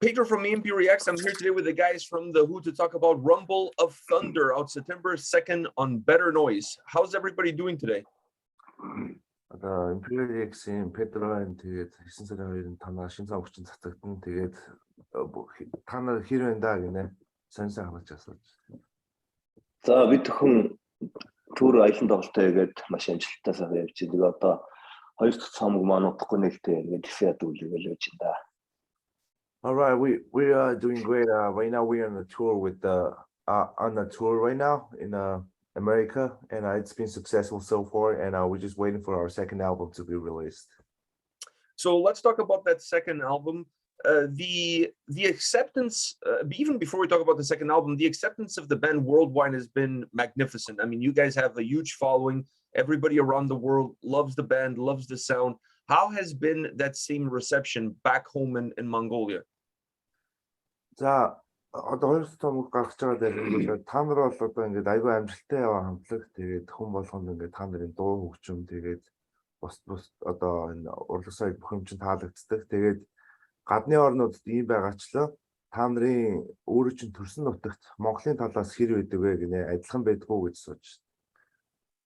Pedro from A&P-Reacts. I'm here today with the guys from The Who to talk about Rumble of Thunder, out September 2nd on Better Noise. How's everybody doing today? A&P-Reacts-ийн Pedro-ын тэгээд 9 сарын 2-нд танаа шинэ цаг хүчин цацагдсан. Тэгээд та нар хэр байна да гинэ сонирхсан хамаач асууж. За бид хүн түр аялан тоглолтоо хийгээд маш амжилттай сайхан явж байгаа. Тэгээд одоо хоёр дахь цамаг маань удахгүй нэлтэй ингээд ихсээд үлээл явж байна. All right, we are doing great. Right now we're on a tour with right now in America, and it's been successful so far. And we're just waiting for our second album to be released. So let's talk about that second album. The acceptance, even before we talk about the second album, the acceptance of the band worldwide has been magnificent. I mean, you guys have a huge following. Everybody around the world loves the band, loves the sound. How has been that same reception back home in Mongolia? За одоо хоёр том гарч байгаа дээр та нар бол одоо ингээд аюу амжилттай яваа хамтлаг тэгээд хүн болгонд ингээд та нарын дуу хөгжим тэгээд бус одоо энэ урлаг соёл бүх юм чинь таалагддаг. Тэгээд гадны орнуудад ийм байгаачлаа та нарын өөрөө чинь төрсөн нутагт Монголын талаас хэр байдаг вэ гинэ адилхан байдгүй гэж сууж.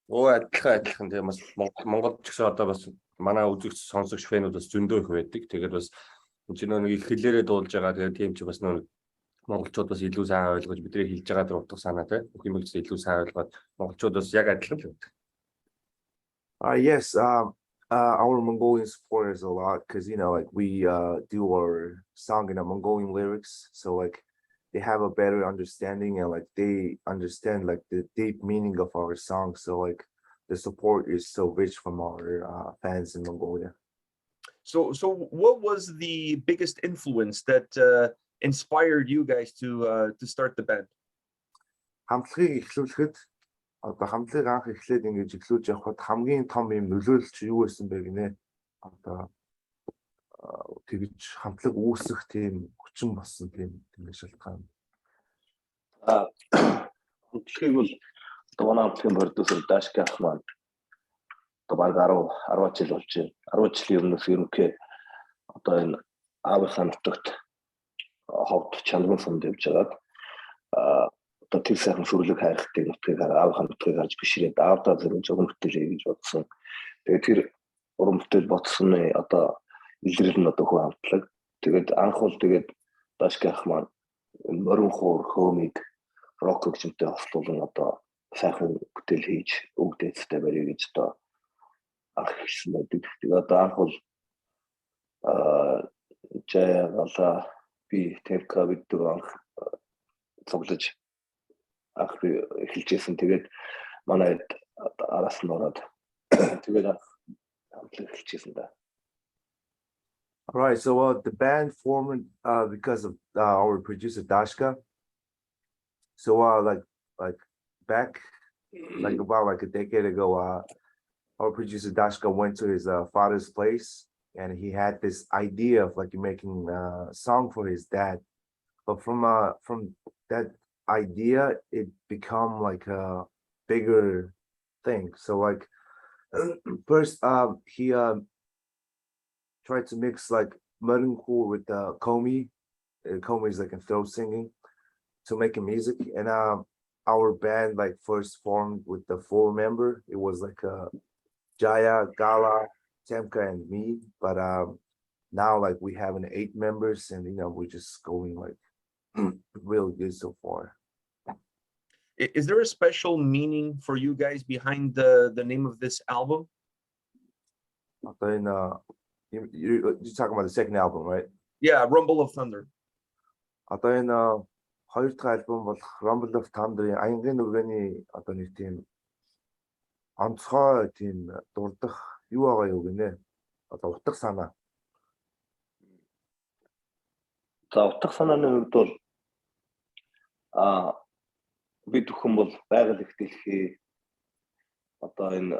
Адилхан тийм бас Монгол ч гэсэн одоо бас манай үзэгч сонсогч фэнүүд бас зөндөө их байдаг. Тэгээд бас нэг их хэлээрээ дуулж байгаа. Тэгээд тийм ч бас нэг монголчууд бас илүү сайн ойлгож бидний хэлж байгаа дэр утга санаа тий. Бүх юм ч илүү сайн ойлгоод монголчууд бас яг адилхан л байдаг. Yes, our Mongolian supporters a lot because like we do our song in a Mongolian lyrics, so like they have a better understanding and like they understand like the deep meaning of our song. So like the support is so rich from our fans in Mongolia. So what was the biggest influence that inspired you guys to start the band? Хамтлагийг эхлүүлэхэд одоо хамтлагийг анх эхлээд ингэж эхлүүлж явахад хамгийн том юм нөлөөлөлч юу байсан бэ гинэ? Одоо тэгж хамтлаг үүсэх тийм хүчин болсон тийм шалтгаан. Хамтлагийг бол одоо манай хамтлагийн продюсер Дашка маань баг 10 жил болж байна. 10 жилийн өмнөөс ерөнхий одоо энэ аавынхаа нутагт ховд чанарын сумд явж байгаад одоо тэр сайхан сүрлэг хайрхтыг нутгийг аавынхаа нутгийг харж бишрээд аавдаа зэрэг уран бүтээлээ гэж бодсон. Тэгээд тэр уран бүтээл бодсон нь одоо илрэл нь одоо хүн хамтлаг. Тэгээд анх бол тэгээд Дашка маань морин хуур хөөмиг рок хөгжимтэй хослуулан одоо сайхан бүтээл хийж өгдөөцтэй барья гэж одоо анх хэлсэн байдаг. Тэгээд одоо анх бол жаала би тэрка бид анх цуглаж анх эхэлжсэн. Тэгээд манай араас нь ороод тэгээд анх хамтлаг эхэлжсэн да. All right, so the band formed because of our producer Dashka. So like back like about a decade ago, our producer Dashka went to his father's place and he had this idea of like making a song for his dad. But from that idea, it become like a bigger thing. So like first he tried to mix like Marunku with Komi. Komi is like a throat singing to make a music. And our band like first formed with the 4-member. It was like Jaya, Gala, Temka, and me. But now like we have an 8 members, and we're just going like real good so far. Is there a special meaning for you guys behind the name of this album? Then you're talking about the second album, right? Yeah, Rumble of Thunder. Одоо энэ хоёр дахь альбом бол Rumble of Thunder-ийн аянгын нүгэний одоо нэг тийм онцгой тийм дурдах юу байгаа юу гинэ? Одоо утга санаа. За утга санааны хувьд бол бид хүн бол байгаль их дэлхий одоо энэ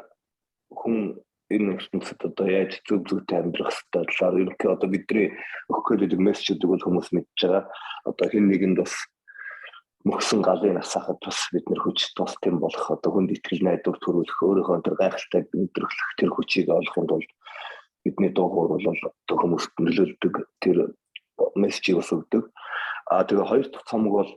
хүн энэ ертөнцид одоо яаж зөв-зөвтэй амьдрах хэрэгтэй талаар ерөнхий одоо бидний өгөх гэдэг мессежүүдийг бол хүмүүс мэдж байгаа. Одоо хэн нэгэнд бас мөхсөн галын насахад бас бид нэр хүч тус тийм болох одоо хүнд итгэл найдвар төрүүлэх өөрийнхөө тэр гайхалтай өндөрлөх тэр хүчийг олохын тулд бидний дуугуур бол одоо хүмүүст нөлөөлдөг тэр мессежийг бас өгдөг. Тэгээ хоёр дахь цомог бол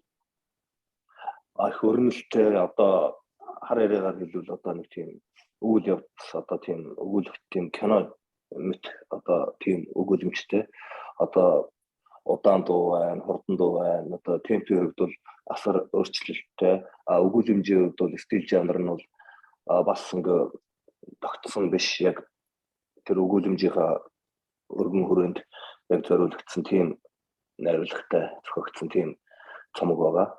их өрнөлттэй одоо хар яриагаар хэлбэл одоо нэг тийм үйл явц одоо тийм өгүүлбэрт тийм кино мэт одоо тийм өгүүлэмжтэй одоо удаан дуу байна, хурдан дуу байна. Одоо темпийн хувьд бол асар өөрчлөлттэй. Өгүүлэмжийн хувьд бол стил жанр нь бол бас ингээ тогтсон биш. Яг тэр өгүүлэмжийнхаа өргөн хүрээнд яг зориулагдсан тийм найруулгатай зохиогдсон тийм цомог байгаа.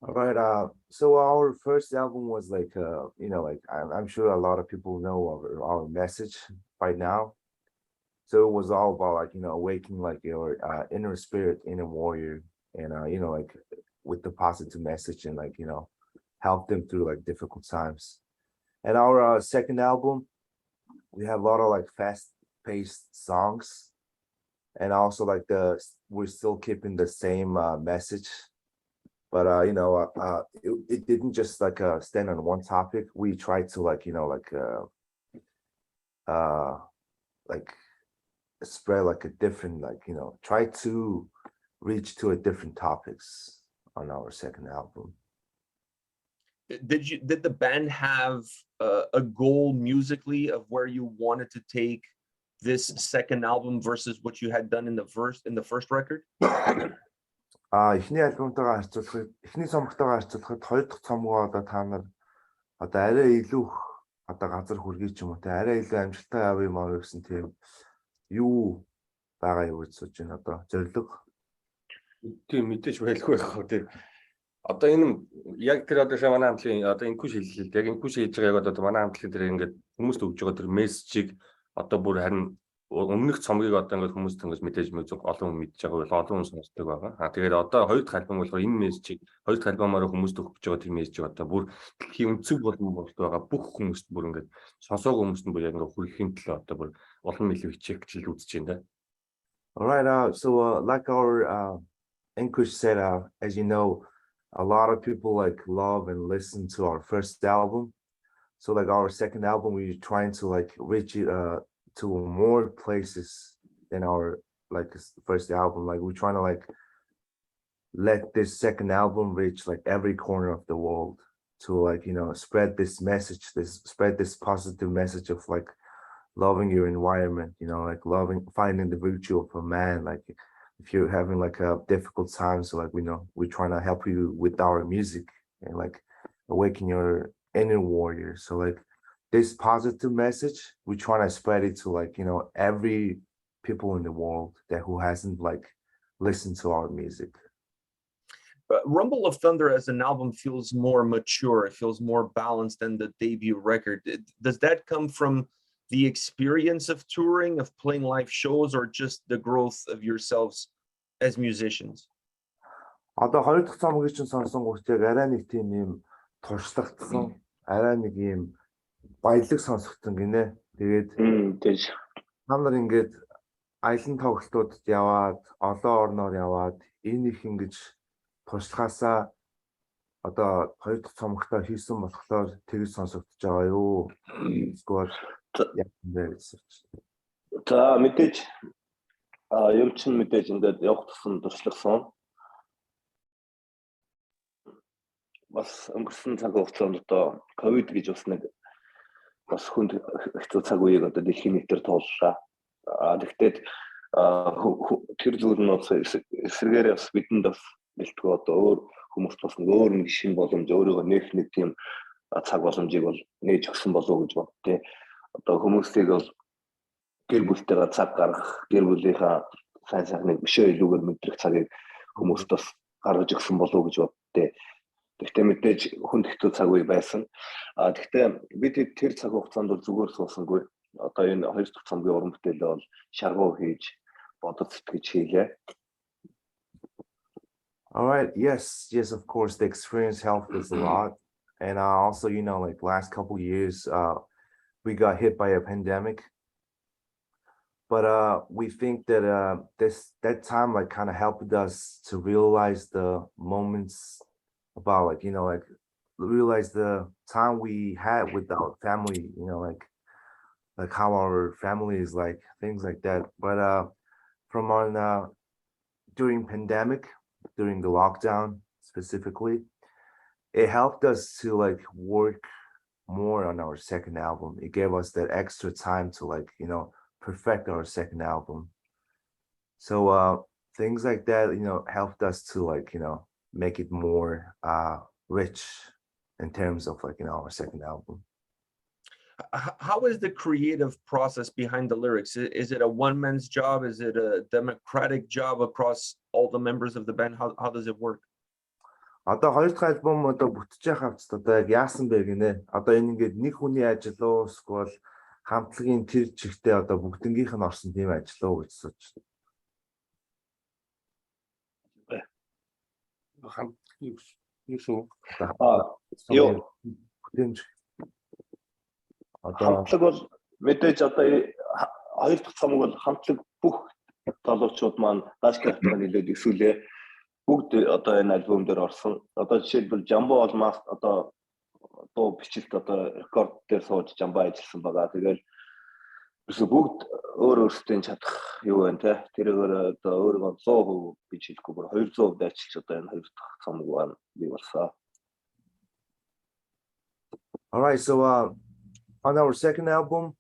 All right. So our first album was like, like I'm sure a lot of people know our message by now. So it was all about like, awakening like your inner spirit, inner warrior, and like with the positive message and like, help them through like difficult times. And our second album, we have a lot of like fast-paced songs, and also like we're still keeping the same message. But it didn't just like stand on one topic. We tried to like spread like a different try to reach to a different topics on our second album. Did the band have a goal musically of where you wanted to take this second album versus what you had done in the first record? Эхний альбомтойгоо харьцуулахад эхний цомогтойгоо харьцуулахад хоёр дахь цомгоо одоо та нар одоо арай илүү одоо газар хүргий ч юм уу те арай илүү амжилттай авъя маа гэсэн тийм юу байгаа юу гэж сууж байна одоо зорилго тийм мэдээж байлгүй байх хөө тийм одоо энэ яг тэр одоо манай хамтлагийн одоо энэ күш хэллээ яг энэ күш хийж байгаа яг одоо манай хамтлагийн тэр ингээд хүмүүст өгж байгаа тэр мессежийг одоо бүр харин өмнөх цомгийг одоо ингээд хүмүүст ингэж мэдээж олон хүн мэдж байгаа бол олон хүн сонсдог байгаа. Тэгээд одоо хоёр дахь альбом болохоор энэ мессежийг хоёр дахь альбомоор хүмүүст өгч байгаа тэр мессежийг одоо бүр дэлхийн өнцөг болон болд байгаа бүх хүмүүст бүр ингээд сонсоогүй хүмүүст нь бүр яг ингээд хүргэхийн төлөө одоо бүр олон нийлүү хичээл үзэж байна да. All right, so like our English said, as you know, a lot of people like love and listen to our first album. So like our second album, we're trying to like reach it to more places than our like first album. Like we're trying to like let this second album reach like every corner of the world to like spread this message, spread this positive message of like loving your environment, like finding the virtue of a man. Like if you're having like a difficult time, so like we're trying to help you with our music and like awaken your inner warrior. So like this positive message, we're trying to spread it to like every people in the world who hasn't like listened to our music. Rumble of Thunder as an album feels more mature. It feels more balanced than the debut record. Does that come from the experience of touring, of playing live shows, or just the growth of yourselves as musicians? Одоо хоёр дахь цомгийг чинь сонсонгууд яг арай нэг тийм юм туршлагдсан, арай нэг юм баялаг сонсогдсон гинэ. Тэгээд та нар ингээд аялын тоглолтуудад яваад, олон орноор яваад, энэ их ингэж туршлагаасаа одоо хоёр дахь цомогтой хийсэн болохоор тэгж сонсогдож байгаа юу? Эсвэл яг энэ гэсэн. За мэдээж юм чинь мэдээж ингээд явах тусан туршлагасан. Бас өнгөрсөн цаг хугацаанд одоо ковид гэж бас нэг бас хүнд хэцүү цаг үеийг одоо дэлхийн нийтээр тууллаа. Тэгэхдээ тэр зүйл нь бас эсрэгээр бас бидэнд бас бэлтгөө одоо өөр хүмүүс бас өөр нэг шинэ боломж өөрийгөө нээх нэг тийм цаг боломжийг бол нээж өгсөн болов уу гэж боддتي. Одоо хүмүүсийг бол гэр бүлтэйгээ цаг гаргах, гэр бүлийнхаа сайн сайхныг бишээ илүүгээр мэдрэх цагийг хүмүүст бас гаргаж өгсөн болов уу гэж боддتي. Гэхдээ мэдээж хүнд хэцүү цаг үе байсан. Гэхдээ бид тэр цаг хугацаанд бол зүгээр суусангүй. Одоо энэ хоёр дахь цомгийн уран бүтээлээ бол шаргуу хийж бодож сэтгэж хийлээ. All right, yes, of course, the experience helped us a lot. And also, like last couple years, we got hit by a pandemic. But we think that that time like kind of helped us to realize the moments about like realize the time we had with our family, like how our family is like, things like that. But from on during pandemic, during the lockdown specifically. It helped us to like work more on our second album. It gave us that extra time to like, perfect our second album. So things like that, helped us to like, make it more rich in terms of like, our second album. How is the creative process behind the lyrics? Is it a one-man's job? Is it a democratic job across all the members of the band? How does it work? Одоо хоёр дахь альбом одоо бүтэж явахт одоо яг яасан бэ гинэ. Одоо энэ ингээд нэг хүний ажил уу эсвэл хамтлагийн тэр чигтээ одоо бүгднгийнх нь орсон тийм ажил уу гэж сууж Юу бүтэн хамтлаг бол мэдээж одоо хоёр дахь цамаг бол хамтлаг бүх залуучууд маань даашкатай нийлээд эсвэл бүгд одоо энэ альбом дээр орсон. Одоо жишээлбэл Жамбо бол мас одоо дуу бичлэлт одоо рекорд дээр сууж Жамбо ажилласан байгаа. Тэгэл эсвэл бүгд өөрөөсөө чадах юу вэ те. Тэрээр одоо өөрийгөө 100% гэж хэлэхгүй бүр 200% дайчилж одоо энэ хоёр дахь цамаг байна бий болсон. All right, so on our second album,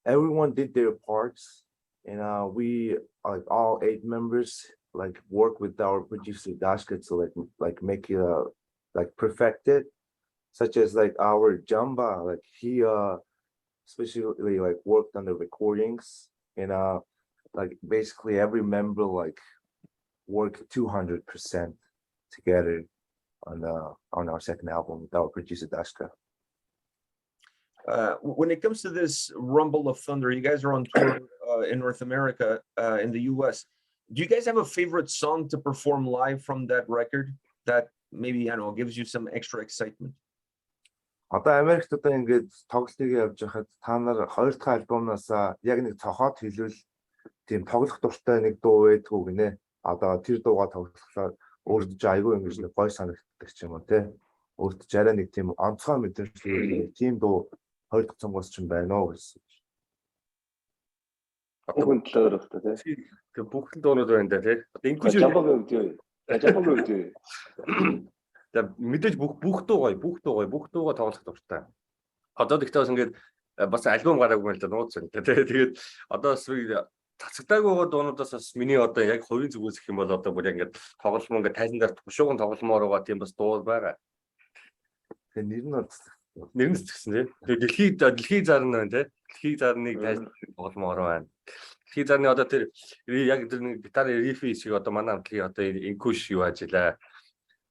everyone did their parts, and we like all 8 members like work with our producer Dashka to like make it like perfect it, such as like our Jamba, like he especially like worked on the recordings, and like basically every member like worked 200% together on our second album with our producer Dashka. When it comes to this Rumble of Thunder, you guys are on tour in North America, in the US. Do you guys have a favorite song to perform live from that record that maybe, I don't know, gives you some extra excitement? Одоо Америкт одоо ингээд тоглолтыг явж байхад та нар хоёр дахь альбомноос яг нэг цохоод хэлвэл тийм тоглох дуртай нэг дуу байдгүй гинэ. Одоо тэр дуугаа тоглохлоор өөртөө айгүй ингэж нэг гой санагддаг ч юм уу те. Өөртөө арай нэг тийм онцгой мэдрэмж тийм дуу хоёр дахь цамгаас ч юм байна уу гэсэн. Бүгд төлөөр өгтөө тий. Тэг бүх дуунууд байна да тий. Одоо инкүш Жамбогийн үгүй. Жамбогийн үгүй. Тэг мэдээж бүх дуу гоё тоглох дуртай. Одоо тэгтээ бас ингээд бас альбом гараагүй юм л да нууц байна тий. Тэгээд одоо бас цацагдаагүй дуунуудаас бас миний одоо яг хувийн зүгээс гэх юм бол одоо бүр ингээд тоглолмоо ингээд тайзан дээр тушууган тоглолмоор байгаа тийм бас дуу байгаа. Тэгээ нэр нь згсэн тий. Дэлхий зарна байна тий. Дэлхий зарныг тайзан тоглолмоор байна. Дэлхий зарны одоо тэр яг тэр нэг гитар рифи шиг одоо манай хамтлагийн одоо инкуш юу ажиллаа.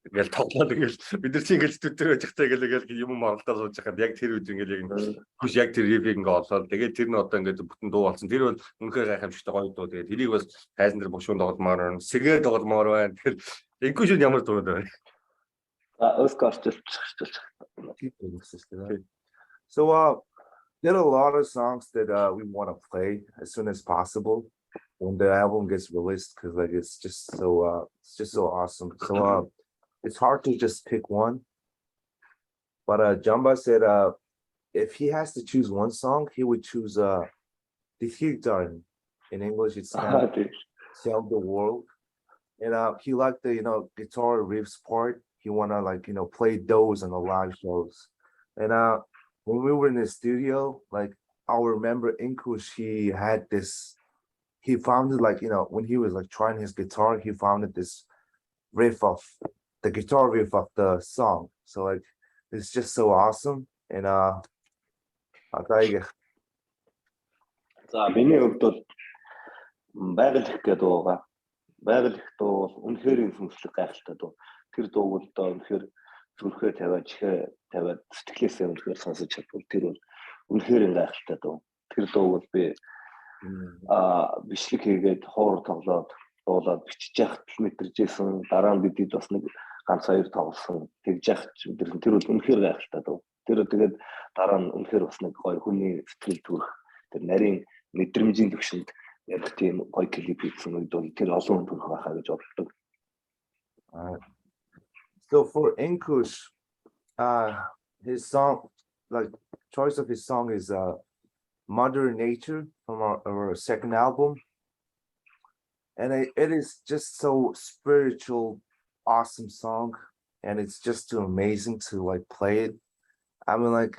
Ингээл тоглоод ингээл бид нар чинь ингээл студид байж захтай ингээл юм оролдоод сууж байхад яг тэр үед ингээл инкуш яг тэр рифиг ингээ олоод тэгээд тэр нь одоо ингээд бүтэн дуу болсон. Тэр бол үнэхээр гайхамшигтай гоё дуу. Тэгээд тэрийг бас тайзан дээр бушуун тоглолмоор байна. Сэгээр тоглолмоор байна. Тэгэхээр инкуш ямар дуу байна? So there are a lot of songs that we want to play as soon as possible when the album gets released, because like it's just so awesome. So it's hard to just pick one. But Jamba said if he has to choose one song, he would choose the Higdarn. In English, it's Sell the World. And he liked the guitar riffs part. He wanna play those on the live shows. And when we were in the studio, like our member Inkush, he found it when he was like trying his guitar, he found it this the guitar riff of the song. So like it's just so awesome. And За миний хувьд бол байгаль их гэдэг дууга. Байгаль их дуу бол үнэхээр инфлюенслэг гайхалтай дуу. Тэр дууг л доо үнэхээр зүрхээ тавиад чихээ тавиад сэтгэлээсээ үнэхээр сонсож чадвал тэр бол үнэхээр гайхалтай дуу. Тэр дууг бол би бичлэг хийгээд хоор тоглоод дуулаад бичиж яхад л мэдэрчээсэн. Дараа нь бидэд бас нэг ганц хоёр тоглосон. Тэгж яхад тэр бол үнэхээр гайхалтай дуу. Тэр тэгээд дараа нь үнэхээр бас нэг гоё хүний сэтгэл төрөх тэр нарийн мэдрэмжийн төвшөнд ярих тийм гоё клип хийсэн үед бол тэр олон хүн төрөх байхаа гэж боддог. So for Inkush, his song, like choice of his song is Mother Nature from our second album. and it is just so spiritual, awesome song, and it's just too amazing to like play it. I mean, like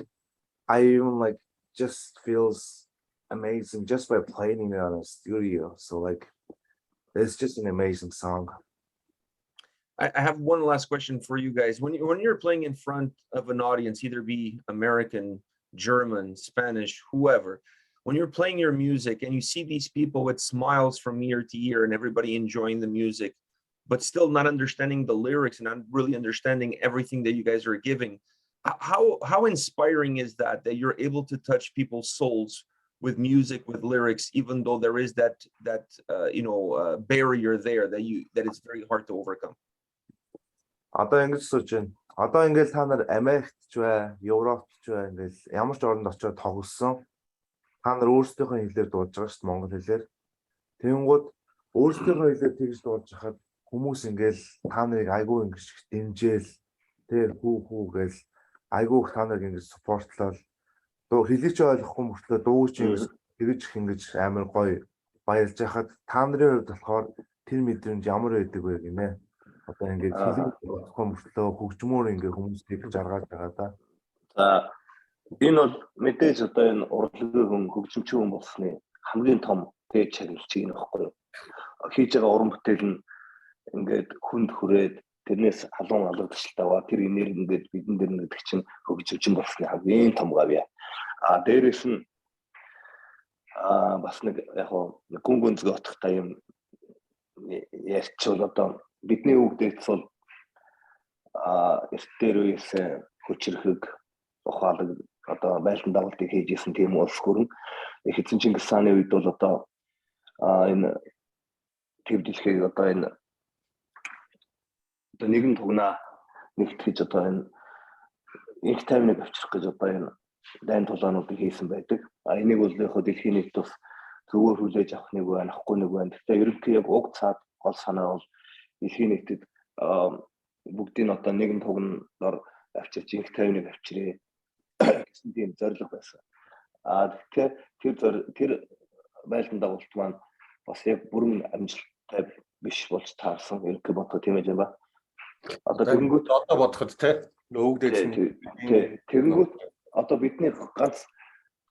I even like just feels amazing just by playing it on a studio. So like it's just an amazing song. I have one last question for you guys. When you're playing in front of an audience, either be American, German, Spanish, whoever, when you're playing your music and you see these people with smiles from ear to ear and everybody enjoying the music, but still not understanding the lyrics and not really understanding everything that you guys are giving, how inspiring is that you're able to touch people's souls with music, with lyrics, even though there is that barrier there that it's very hard to overcome. Одоо ингэж сууж байна. Одоо ингээл та нар Америкт ч бай, Европт ч бай, ингээл ямар ч оронд очиод тоглосон. Та нар өөрсдийнхөө хэлээр дуулж байгаа шүү дээ, монгол хэлээр. Тэнгүүд өөрсдийнхөө хэлээр тэгж дуулж хахад хүмүүс ингээл та нарыг айгүй ингэж дэмжээл, тэр хүү гээл айгүй та нарыг ингэж суппортлол. Дуу хэлийч ойлгохгүй мөртлөө дууч ингэж амар гоё баярлж хахад та нарын хувьд болохоор тэр мэдрэмж ямар байдаг вэ гинэ? Одоо ингээд хэлэх хүмүүслөө хөгжмөр ингээд хүмүүсийг жаргаж байгаа да. За энэ бол мэдээж одоо энэ урлагийн хүн хөгжимчин хүн болсны хамгийн том дээд чаглал чинь баггүй юу. Хийж байгаа уран бүтээл нь ингээд хүнд хүрээд тэрнээс халуун алгадчлалтаа тэр энерги ингээд бидэн дээр нэгдэг чинь хөгжимчин болсны хамгийн том гавья. Дээрээс нь бас нэг яг гүн гүнзгий утгатай юм ярьчвал одоо бидний үгдээс бол эрт дээр үеэс хүчрхэг ухаалаг одоо байлдан дагуултыг хийжсэн тийм улс гүрэн эхэцэн Чингис хааны үед бол одоо энэ төвдлөхийг одоо энэ одоо нэгэн тугнаа нэгтгэж одоо энэ их тайвныг авчрах гэж одоо энэ дайн тулаануудыг хийсэн байдаг. Энийг бол яг дэлхийн нийт бас зөвөр хүлээж авах нэг байна, авахгүй нэг байна. Гэхдээ ерөнхий яг уг цаад гол санаа бол дэлхийн нийтэд бүгдийн одоо нэгэн тугнаар авчирч их тайвныг авчирээ гэсэн тийм зорилго байсан. Тэгэхээр тэр байлдан дагуулт маань бас яг бүрэн амжилттай биш болж таарсан ерөнхий бодох тийм ээ ба. Одоо тэгэнгүүт одоо бодоход те өвгдээсэн. Тэгэнгүүт одоо бидний ганц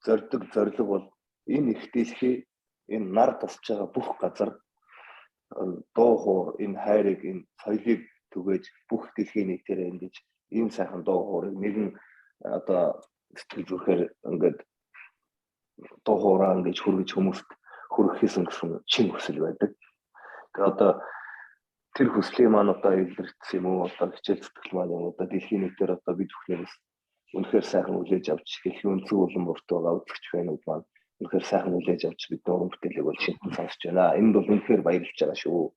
зорилго бол энэ их дэлхий энэ нар тусч байгаа бүх газар дуу хоор энэ хайрыг энэ соёлыг түгээж бүх дэлхийн нийтээр ингэж ийм сайхан дуу хоорыг нэгэн одоо сэтгэл зүрхээр ингээд дуу хоороо ингэж хүргэж хүмүүст хүргэх гэсэн чин хүсэл байдаг. Тэгээ одоо тэр хүслийн маань одоо илэрсэн юм уу одоо хичээл зүтгэл маань юм одоо дэлхийн нийтээр одоо бид бүхнээс үнэхээр сайхан хүлээж авч дэлхийн өнцөг улам бүрт байгаа үзэгч байнууд маань үнэхээр сайхан хүлээж авч бидний уран бүтээлийг бол шинтэн сонсч байна. Энд бол үнэхээр баярлж байгаа шүү.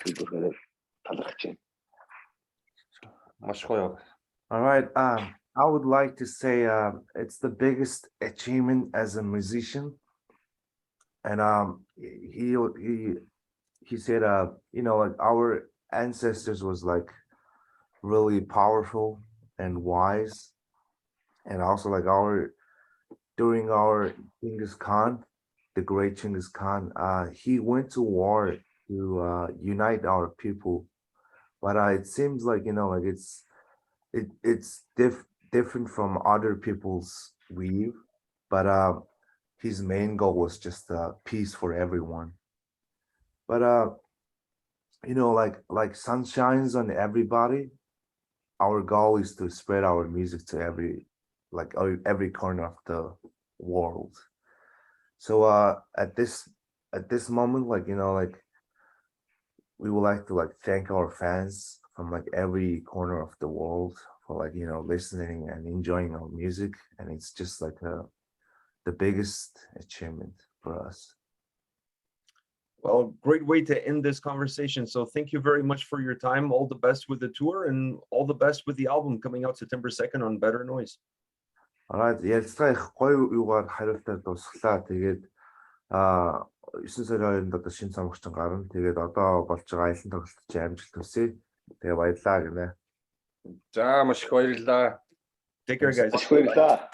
Бидгээр талархаж байна. Маш гоё. All right, I would like to say it's the biggest achievement as a musician, and he said like our ancestors was like really powerful and wise, and also like during our Genghis Khan, the great Genghis Khan, he went to war to unite our people, but it seems like like it's different from other people's weave, but his main goal was just peace for everyone. But like sun shines on everybody. Our goal is to spread our music to every corner of the world. So at this moment, like we would like to thank our fans from every corner of the world for listening and enjoying our music, and it's just the biggest achievement for us. Well, great way to end this conversation. So thank you very much for your time. All the best with the tour and all the best with the album coming out September 2nd on Better Noise. All right, ярилцлага их гоё юугаар хариултаар дуусглаа. Тэгээд 9 сарын 2-нд одоо шинэ цомогч гарна. Тэгээд одоо болж байгаа аялын тоглолтод амжилт хүсье. Тэгээ баярлалаа гинэ. За маш их баярлалаа. Take care, guys. Баярлалаа.